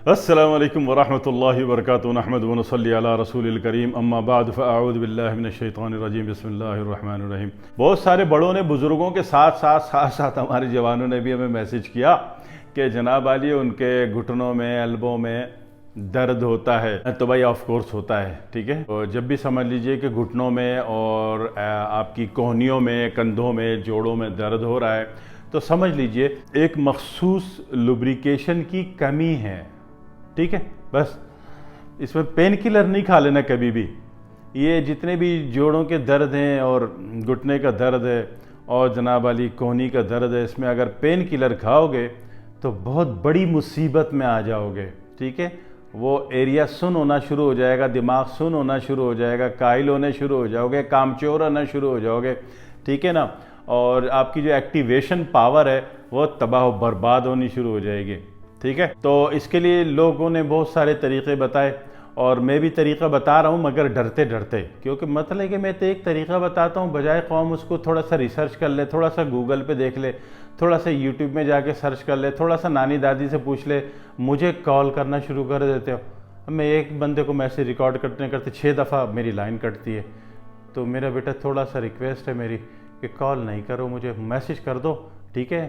अस्सलामु अलैकुम वरहमतुल्लाहि वबरकातुहू नहमदुहु व नसल्ली अला रसूलिल करीम अम्मा बाद फ़अऊज़ु बिल्लाहि मिनश शैतानिर रजीम बिस्मिल्लाहिर रहमानिर रहीम। बहुत सारे बड़ों ने बुज़ुर्गों के साथ हमारे जवानों ने भी हमें मैसेज किया कि जनाब आली उनके घुटनों में एल्बों में दर्द होता है। तो भाई ऑफ कोर्स होता है, ठीक है। तो जब भी समझ लीजिए कि घुटनों में और आपकी कोहनियों में, कंधों में, जोड़ों में दर्द हो रहा है तो समझ लीजिए एक मखसूस लुब्रिकेशन की कमी है, ठीक है। बस इसमें पेन किलर नहीं खा लेना कभी भी। ये जितने भी जोड़ों के दर्द हैं और घुटने का दर्द है और जनाब वाली कोहनी का दर्द है, इसमें अगर पेन किलर खाओगे तो बहुत बड़ी मुसीबत में आ जाओगे, ठीक है। वो एरिया सुन होना शुरू हो जाएगा, दिमाग सुन होना शुरू हो जाएगा, कायल होने शुरू हो जाओगे, कामचोर होना शुरू हो जाओगे, ठीक है ना। और आपकी जो एक्टिवेशन पावर है वो तबाह बर्बाद होनी शुरू हो जाएगी, ठीक है। तो इसके लिए लोगों ने बहुत सारे तरीक़े बताए और मैं भी तरीक़ा बता रहा हूँ मगर डरते डरते, क्योंकि मतलब है कि मैं तो एक तरीक़ा बताता हूँ, बजाय कौम उसको थोड़ा सा रिसर्च कर ले, थोड़ा सा गूगल पे देख ले, थोड़ा सा यूट्यूब में जाके सर्च कर ले, थोड़ा सा नानी दादी से पूछ ले, मुझे कॉल करना शुरू कर देते हो। मैं एक बंदे को मैसेज रिकॉर्ड करते करते 6 दफ़ा मेरी लाइन कटती है। तो मेरा बेटा थोड़ा सा रिक्वेस्ट है मेरी कि कॉल नहीं करो, मुझे मैसेज कर दो, ठीक है।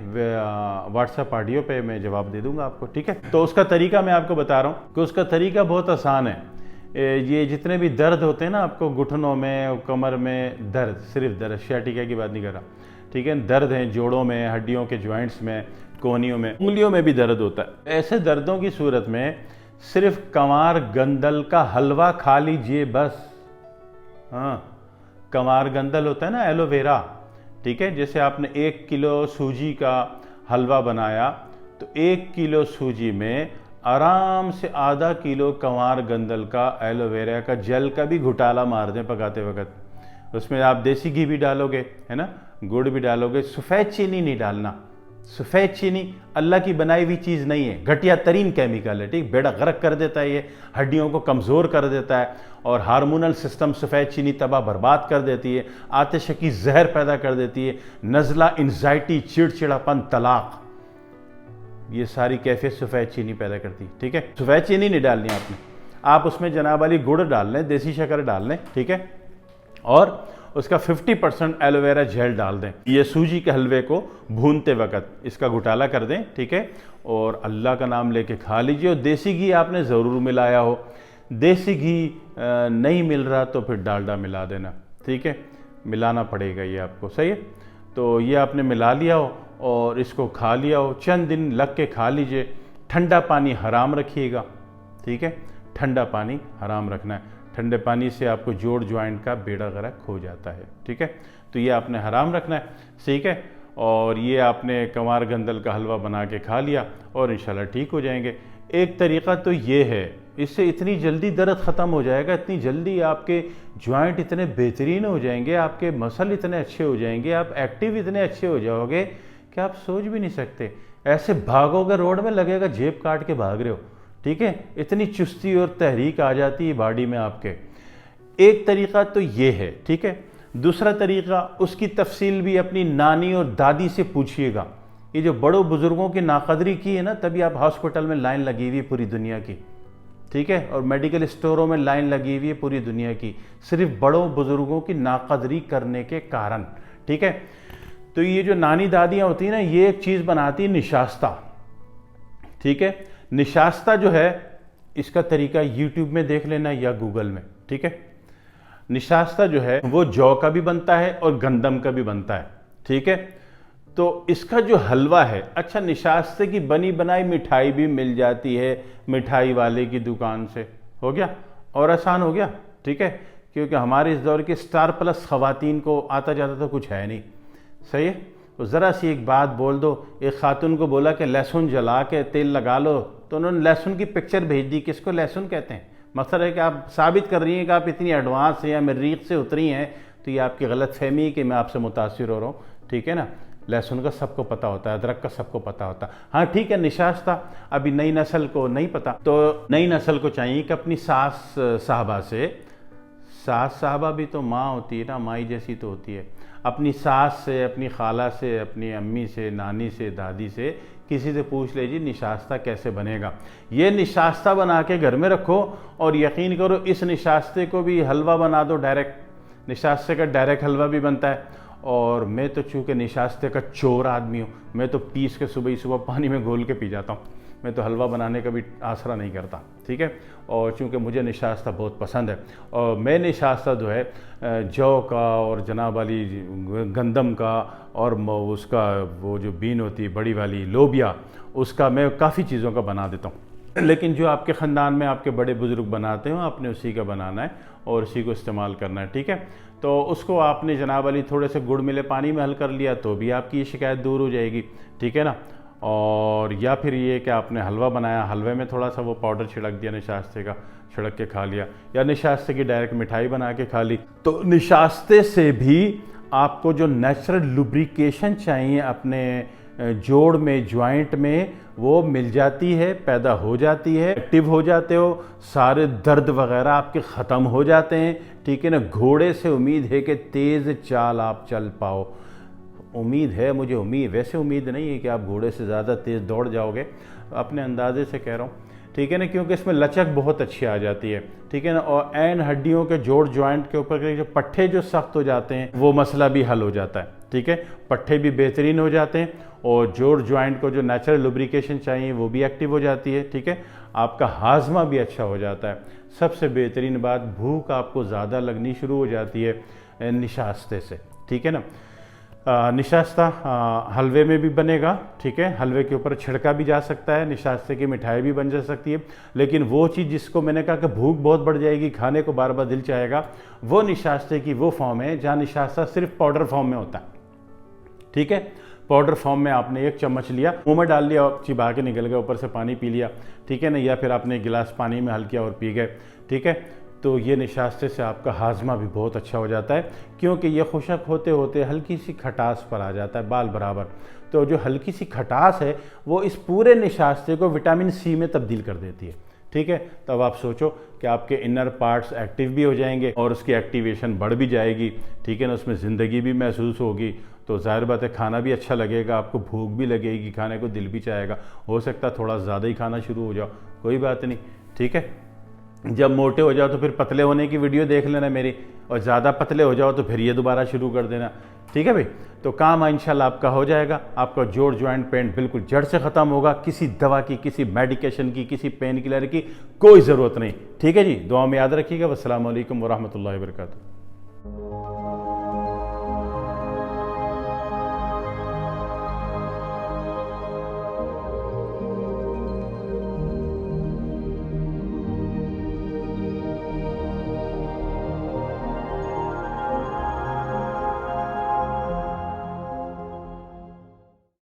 व्हाट्सएप ऑडियो पे मैं जवाब दे दूंगा आपको, ठीक है। तो उसका तरीका मैं आपको बता रहा हूँ कि उसका तरीका बहुत आसान है। ये जितने भी दर्द होते हैं ना आपको घुटनों में, कमर में दर्द, सिर्फ दर्द, शैटिका की बात नहीं कर रहा, ठीक है। दर्द है जोड़ों में, हड्डियों के जॉइंट्स में, कोहनियों में, उंगलियों में भी दर्द होता है। ऐसे दर्दों की सूरत में सिर्फ कंवार गंदल का हलवा खा लीजिए बस। हाँ, कंवार गंदल होता है ना, एलोवेरा, ठीक है। जैसे आपने 1 किलो सूजी का हलवा बनाया तो 1 किलो सूजी में आराम से आधा किलो कंवार गंदल का, एलोवेरा का जेल का भी घुटाला मार दें पकाते वक्त। उसमें आप देसी घी भी डालोगे, है ना, गुड़ भी डालोगे, सफ़ेद चीनी नहीं डालना। सफ़ेद चीनी अल्लाह की बनाई हुई चीज़ नहीं है, घटिया तरीन केमिकल है, ठीक। बेड़ा गर्क कर देता है, ये हड्डियों को कमज़ोर कर देता है और हार्मोनल सिस्टम सफ़ेद चीनी तबाह बर्बाद कर देती है, आतिश की जहर पैदा कर देती है, नज़ला, एंजाइटी, चिड़चिड़ापन, तलाक, ये सारी कैफियत सफ़ेद चीनी पैदा करती है, ठीक है। सफ़ेद चीनी नहीं डालनी आपने, आप उसमें जनाब वाली गुड़ डाल लें, देसी शक्कर डाल लें, ठीक है। और उसका 50% एलोवेरा जेल डाल दें। ये सूजी के हलवे को भूनते वक्त इसका घुटाला कर दें, ठीक है। और अल्लाह का नाम लेके खा लीजिए। और देसी घी आपने ज़रूर मिलाया हो, देसी घी नहीं मिल रहा तो फिर डालडा मिला देना, ठीक है। मिलाना पड़ेगा ये आपको, सही है। तो ये आपने मिला लिया हो और इसको खा लिया हो, चंद दिन लग के खा लीजिए। ठंडा पानी हराम रखिएगा, ठीक है। ठंडा पानी हराम रखना है, ठंडे पानी से आपको जोड़ ज्वाइंट का बेड़ा गर्क हो जाता है, ठीक है। तो ये आपने हराम रखना है, ठीक है। और ये आपने कंवार गंदल का हलवा बना के खा लिया और इंशाल्लाह ठीक हो जाएंगे। एक तरीक़ा तो ये है, इससे इतनी जल्दी दर्द ख़त्म हो जाएगा, इतनी जल्दी आपके ज्वाइंट इतने बेहतरीन हो जाएंगे, आपके मसल इतने अच्छे हो जाएंगे, आप एक्टिव इतने अच्छे हो जाओगे कि आप सोच भी नहीं सकते। ऐसे भागोगे रोड में, लगेगा जेब काट के भाग रहे हो, ठीक है। इतनी चुस्ती और तहरीक आ जाती है बॉडी में आपके। एक तरीक़ा तो ये है, ठीक है। दूसरा तरीक़ा, उसकी तफसील भी अपनी नानी और दादी से पूछिएगा। ये जो बड़ों बुज़ुर्गों की नाकदरी की है ना, तभी आप हॉस्पिटल में लाइन लगी हुई है पूरी दुनिया की, ठीक है। और मेडिकल स्टोरों में लाइन लगी हुई है पूरी दुनिया की, सिर्फ बड़ों बुज़ुर्गों की नाकदरी करने के कारण, ठीक है। तो ये जो नानी दादियाँ होती हैं ना, ये एक चीज़ बनाती है निशास्ता, ठीक है। निशास्ता जो है, इसका तरीका यूट्यूब में देख लेना या गूगल में, ठीक है। निशास्ता जो है वो जौ का भी बनता है और गंदम का भी बनता है, ठीक है। तो इसका जो हलवा है, अच्छा, निशास्ते की बनी बनाई मिठाई भी मिल जाती है मिठाई वाले की दुकान से, हो गया और आसान हो गया, ठीक है। क्योंकि हमारे इस दौर के स्टार प्लस ख़वातीन को आता जाता तो कुछ है नहीं, सही है। तो ज़रा सी एक बात बोल दो, एक खातून को बोला कि लहसुन जला के तेल लगा लो, तो उन्होंने लहसुन की पिक्चर भेज दी। किसको लहसुन कहते हैं? मकसद है कि आप साबित कर रही हैं कि आप इतनी एडवांस हैं या मरीख से उतरी हैं, तो ये आपकी गलत फहमी है कि मैं आपसे मुतासिर हो रहा हूँ, ठीक है ना। लहसुन का सबको पता होता है, अदरक का सबको पता होता है। हाँ ठीक है, निशास्ता अभी नई नस्ल को नहीं पता, तो नई नस्ल को चाहिए कि अपनी सास साहबा से, सास साहबा भी तो माँ होती है ना, माई जैसी तो होती है, अपनी सास से, अपनी खाला से, अपनी अम्मी से, नानी से, दादी से किसी से पूछ लीजिए निशास्ता कैसे बनेगा। ये निशास्ता बना के घर में रखो और यकीन करो इस निशास्ते को भी हलवा बना दो डायरेक्ट। निशास्ते का डायरेक्ट हलवा भी बनता है। और मैं तो चूँकि निशास्ते का चोर आदमी हूँ, मैं तो पीस के सुबह ही सुबह पानी में घोल के पी जाता हूँ। मैं तो हलवा बनाने का भी आसरा नहीं करता, ठीक है। और चूँकि मुझे निशास्ता बहुत पसंद है और मैं निशास्ता जो है जौ का और जनाब वाली गंदम का और उसका वो जो बीन होती है बड़ी वाली लोबिया, उसका मैं काफ़ी चीज़ों का बना देता हूँ। लेकिन जो आपके ख़ानदान में आपके बड़े बुज़ुर्ग बनाते हो आपने उसी का बनाना है और उसी को इस्तेमाल करना है, ठीक है। तो उसको आपने जनाब वाली थोड़े से गुड़ मिले पानी में हल कर लिया तो भी आपकी ये शिकायत दूर हो जाएगी, ठीक है ना। और या फिर ये कि आपने हलवा बनाया, हलवे में थोड़ा सा वो पाउडर छिड़क दिया निशास्ते का, छिड़क के खा लिया, या निशास्ते की डायरेक्ट मिठाई बना के खा ली। तो निशास्ते से भी आपको जो नेचुरल लुब्रिकेशन चाहिए अपने जोड़ में, जॉइंट में, वो मिल जाती है, पैदा हो जाती है, एक्टिव हो जाते हो, सारे दर्द वगैरह आपके ख़त्म हो जाते हैं, ठीक है ना। घोड़े से उम्मीद है कि तेज़ चाल आप चल पाओ, उम्मीद है, मुझे उम्मीद, वैसे उम्मीद नहीं है कि आप घोड़े से ज़्यादा तेज़ दौड़ जाओगे, अपने अंदाजे से कह रहा हूँ, ठीक है ना, क्योंकि इसमें लचक बहुत अच्छी आ जाती है, ठीक है ना। और एन हड्डियों के जोड़ जॉइंट के ऊपर जो पट्टे जो सख्त हो जाते हैं वो मसला भी हल हो जाता है, ठीक है। पट्टे भी बेहतरीन हो जाते हैं और जोड़ जॉइंट को जो नेचुरल लुब्रिकेशन चाहिए वो भी एक्टिव हो जाती है, ठीक है। आपका हाजमा भी अच्छा हो जाता है। सबसे बेहतरीन बात, भूख आपको ज़्यादा लगनी शुरू हो जाती है निशास्ते से, ठीक है ना। निशास्ता हलवे में भी बनेगा, ठीक है, हलवे के ऊपर छिड़का भी जा सकता है, निशास्ते की मिठाई भी बन जा सकती है। लेकिन वो चीज़ जिसको मैंने कहा कि भूख बहुत बढ़ जाएगी, खाने को बार बार दिल चाहेगा, वो निशास्ते की वो फॉर्म है जहाँ निशास्ता सिर्फ पाउडर फॉर्म में होता है, ठीक है। पाउडर फॉर्म में आपने 1 चम्मच लिया, मुंह में डाल लिया, चिबा के निकल गया, ऊपर से पानी पी लिया, ठीक है ना, या फिर आपने गिलास पानी में हल किया और पी गए, ठीक है। तो ये निशास्ते से आपका हाजमा भी बहुत अच्छा हो जाता है, क्योंकि ये खुशक होते होते हल्की सी खटास पर आ जाता है बाल बराबर। तो जो हल्की सी खटास है वो इस पूरे निशास्ते को विटामिन सी में तब्दील कर देती है, ठीक है। तब आप सोचो कि आपके इनर पार्ट्स एक्टिव भी हो जाएंगे और उसकी एक्टिवेशन बढ़ भी जाएगी, ठीक है ना, उसमें ज़िंदगी भी महसूस होगी। तो ज़ाहिर बात है खाना भी अच्छा लगेगा, आपको भूख भी लगेगी, खाने को दिल भी चाहेगा। हो सकता है थोड़ा ज़्यादा ही खाना शुरू हो जाओ, कोई बात नहीं, ठीक है। जब मोटे हो जाओ तो फिर पतले होने की वीडियो देख लेना मेरी, और ज़्यादा पतले हो जाओ तो फिर ये दोबारा शुरू कर देना, ठीक है भाई। तो काम इंशाल्लाह आपका हो जाएगा, आपका जोड़ जॉइंट पेन बिल्कुल जड़ से ख़त्म होगा। किसी दवा की, किसी मेडिकेशन की, किसी पेन किलर की कोई ज़रूरत नहीं, ठीक है जी। दुआ में याद रखिएगा। वस्सलामु अलैकुम वरहमतुल्लाहि वबरकातुहू।